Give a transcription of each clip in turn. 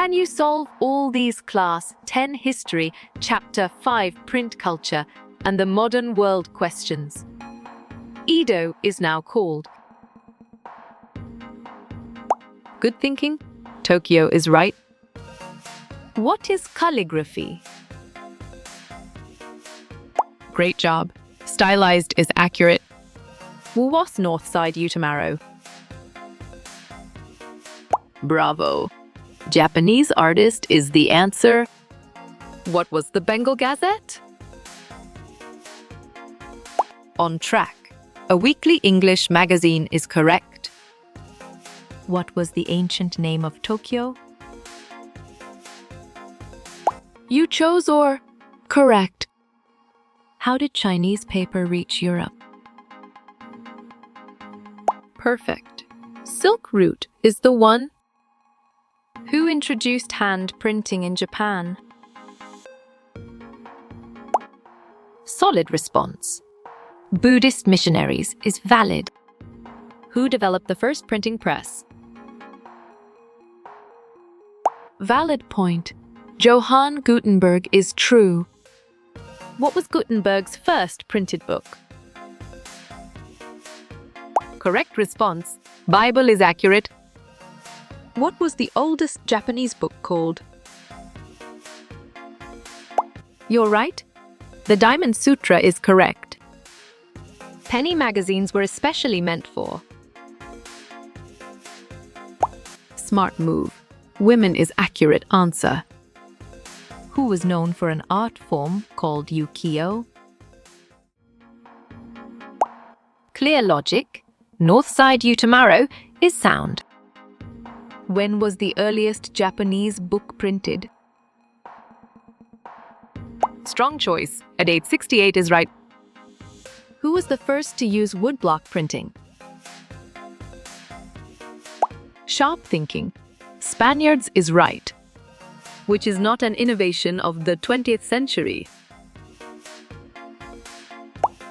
Can you solve all these Class 10 History, Chapter 5 Print Culture, and the Modern World questions? Edo is now called. Good thinking. Tokyo is right. What is calligraphy? Great job. Stylized is accurate. Was Northside Utamaro? Bravo. Japanese artist is the answer. What was the Bengal Gazette? On track. A weekly English magazine is correct. What was the ancient name of Tokyo? You chose or correct. How did Chinese paper reach Europe? Perfect. Silk Route is the one. Who introduced hand printing in Japan? Solid response. Buddhist missionaries is valid. Who developed the first printing press? Valid point. Johann Gutenberg is true. What was Gutenberg's first printed book? Correct response. Bible is accurate. What was the oldest Japanese book called? You're right. The Diamond Sutra is correct. Penny magazines were especially meant for. Smart move. Women is accurate answer. Who was known for an art form called ukiyo? Clear logic. Northside Utamaro is sound. When was the earliest Japanese book printed? Strong choice. At 868 is right. Who was the first to use woodblock printing? Sharp thinking. Spaniards is right. Which is not an innovation of the 20th century.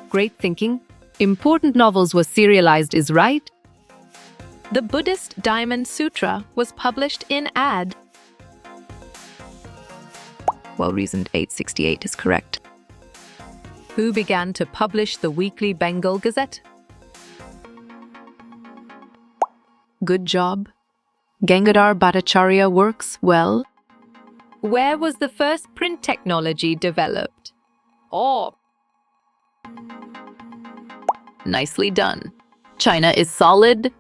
Great thinking. Important novels were serialized is right. The Buddhist Diamond Sutra was published in Ad. Well-reasoned 868 is correct. Who began to publish the weekly Bengal Gazette? Good job. Gangadhar Bhattacharya works well. Where was the first print technology developed? Oh. Nicely done. China is solid.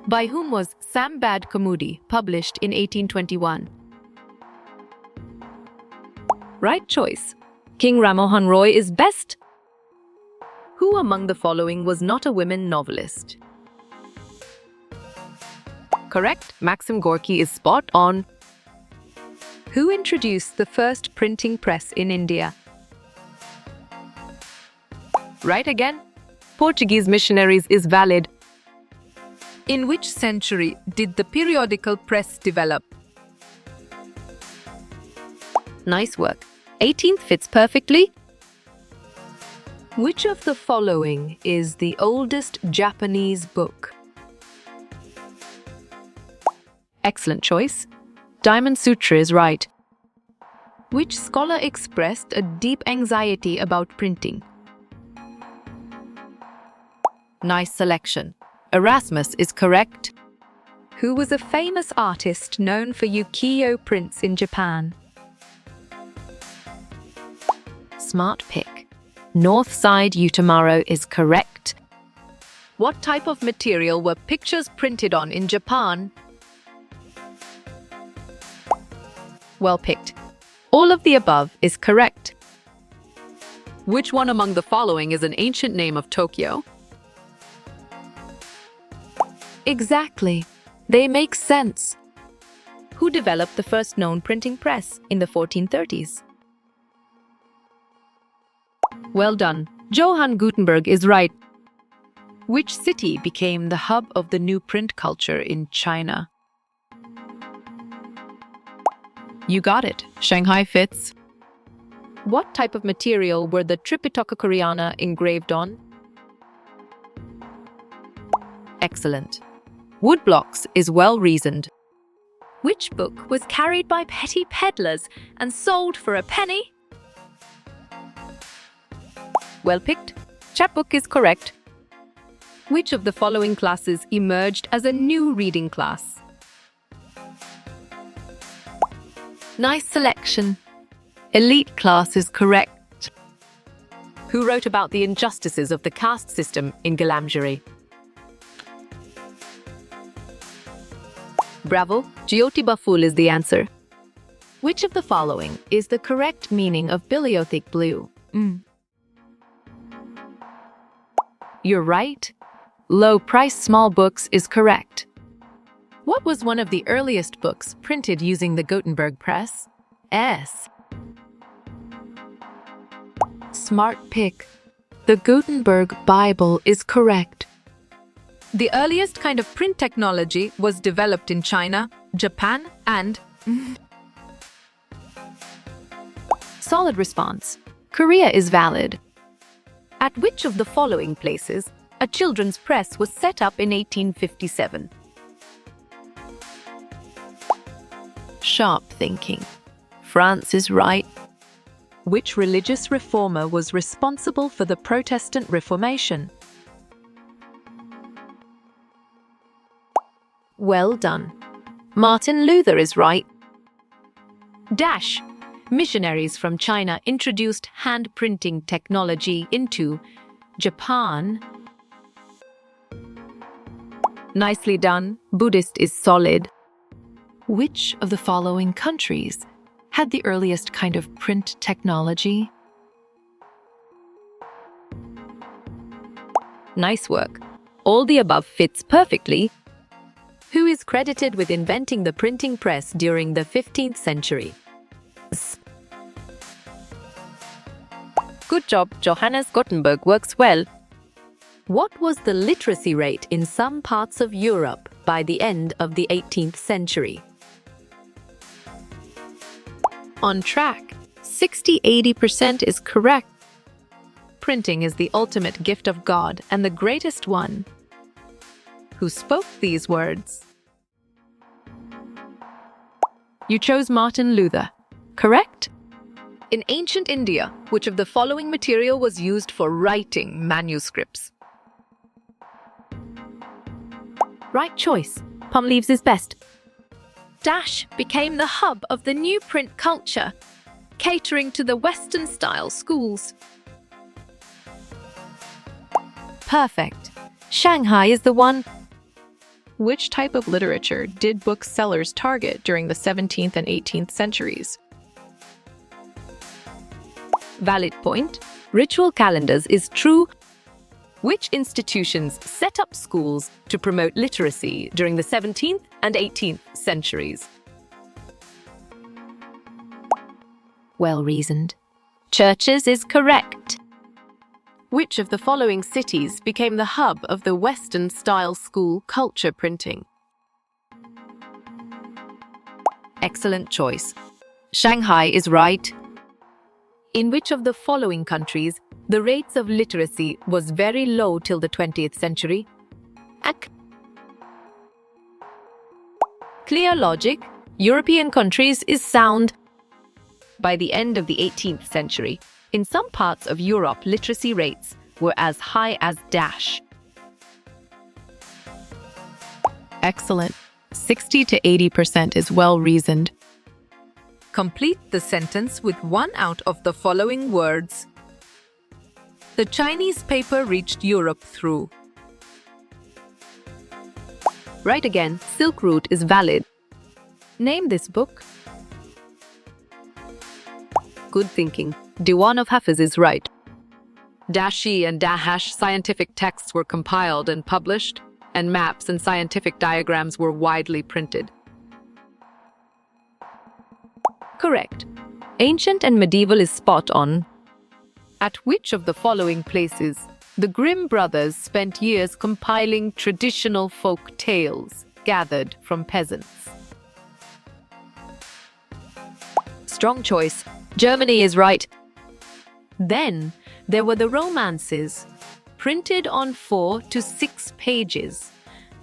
By whom was Sambad Kamudi published in 1821? Right choice. King Ramohan Roy is best. Who among the following was not a women novelist? Correct. Maxim Gorky is spot on. Who introduced the first printing press in India? Right again. Portuguese missionaries is valid. In which century did the periodical press develop? Nice work. 18th fits perfectly. Which of the following is the oldest Japanese book? Excellent choice. Diamond Sutra is right. Which scholar expressed a deep anxiety about printing? Nice selection. Erasmus is correct. Who was a famous artist known for ukiyo prints in Japan? Smart pick. Northside Utamaro is correct. What type of material were pictures printed on in Japan? Well picked. All of the above is correct. Which one among the following is an ancient name of Tokyo? Exactly. They make sense. Who developed the first known printing press in the 1430s? Well done. Johann Gutenberg is right. Which city became the hub of the new print culture in China? You got it. Shanghai fits. What type of material were the Tripitaka Koreana engraved on? Excellent. Woodblocks is well reasoned. Which book was carried by petty peddlers and sold for a penny? Well picked. Chapbook is correct. Which of the following classes emerged as a new reading class? Nice selection. Elite class is correct. Who wrote about the injustices of the caste system in Galamjari? Bravo, Jyotiba Phule is the answer. Which of the following is the correct meaning of bibliothèque blue? You're right. Low-price small books is correct. What was one of the earliest books printed using the Gutenberg press? S. Smart pick. The Gutenberg Bible is correct. The earliest kind of print technology was developed in China, Japan, and... Solid response. Korea is valid. At which of the following places a children's press was set up in 1857? Sharp thinking. France is right. Which religious reformer was responsible for the Protestant Reformation? Well done. Martin Luther is right. Dash. Missionaries from China introduced hand printing technology into Japan. Nicely done. Buddhist is solid. Which of the following countries had the earliest kind of print technology? Nice work. All the above fits perfectly. Who is credited with inventing the printing press during the 15th century? Good job, Johannes Gutenberg works well. What was the literacy rate in some parts of Europe by the end of the 18th century? On track. 60–80% is correct. Printing is the ultimate gift of God and the greatest one. Who spoke these words? You chose Martin Luther, correct? In ancient India, which of the following material was used for writing manuscripts? Right choice. Palm leaves is best. Dash became the hub of the new print culture, catering to the Western-style schools. Perfect. Shanghai is the one. Which type of literature did booksellers target during the 17th and 18th centuries? Valid point. Ritual calendars is true. Which institutions set up schools to promote literacy during the 17th and 18th centuries? Well reasoned. Churches is correct. Which of the following cities became the hub of the Western-style school culture printing? Excellent choice. Shanghai is right. In which of the following countries the rates of literacy was very low till the 20th century? Clear logic. European countries is sound. By the end of the 18th century, in some parts of Europe, literacy rates were as high as dash. Excellent. 60–80% is well reasoned. Complete the sentence with one out of the following words. The Chinese paper reached Europe through. Right again. Silk Route is valid. Name this book. Good thinking. Diwan of Hafiz is right. Dashi and Dahash scientific texts were compiled and published, and maps and scientific diagrams were widely printed. Correct. Ancient and medieval is spot on. At which of the following places the Grimm brothers spent years compiling traditional folk tales gathered from peasants? Strong choice. Germany is right. Then there were the romances, printed on 4 to 6 pages,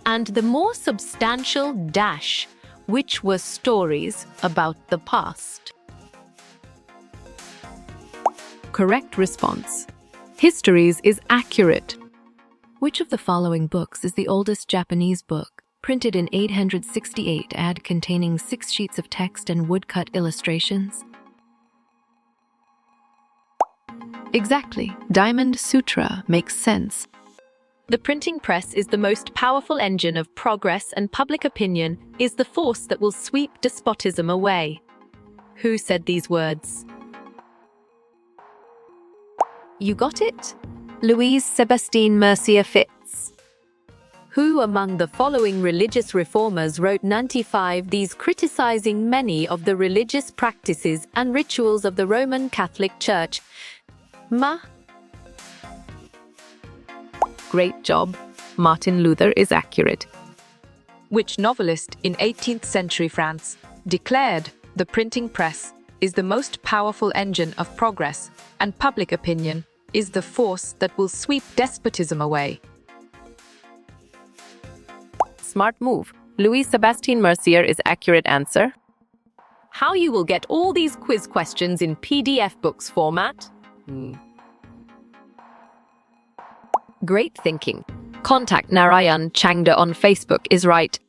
and the more substantial dash which were stories about the past. Correct response. Histories is accurate. Which of the following books is the oldest Japanese book? Printed in 868 AD, containing 6 sheets of text and woodcut illustrations? Exactly. Diamond Sutra makes sense. The printing press is the most powerful engine of progress, and public opinion is the force that will sweep despotism away. Who said these words? You got it? Louise Sebastine Mercier Fitz. Who among the following religious reformers wrote 95 these, criticizing many of the religious practices and rituals of the Roman Catholic Church? Great job. Martin Luther is accurate. Which novelist in 18th century France declared the printing press is the most powerful engine of progress, and public opinion is the force that will sweep despotism away? Smart move. Louise Sebastine Mercier is accurate answer. How you will get all these quiz questions in PDF books format? Great thinking. Contact Narayan Changda on Facebook is right.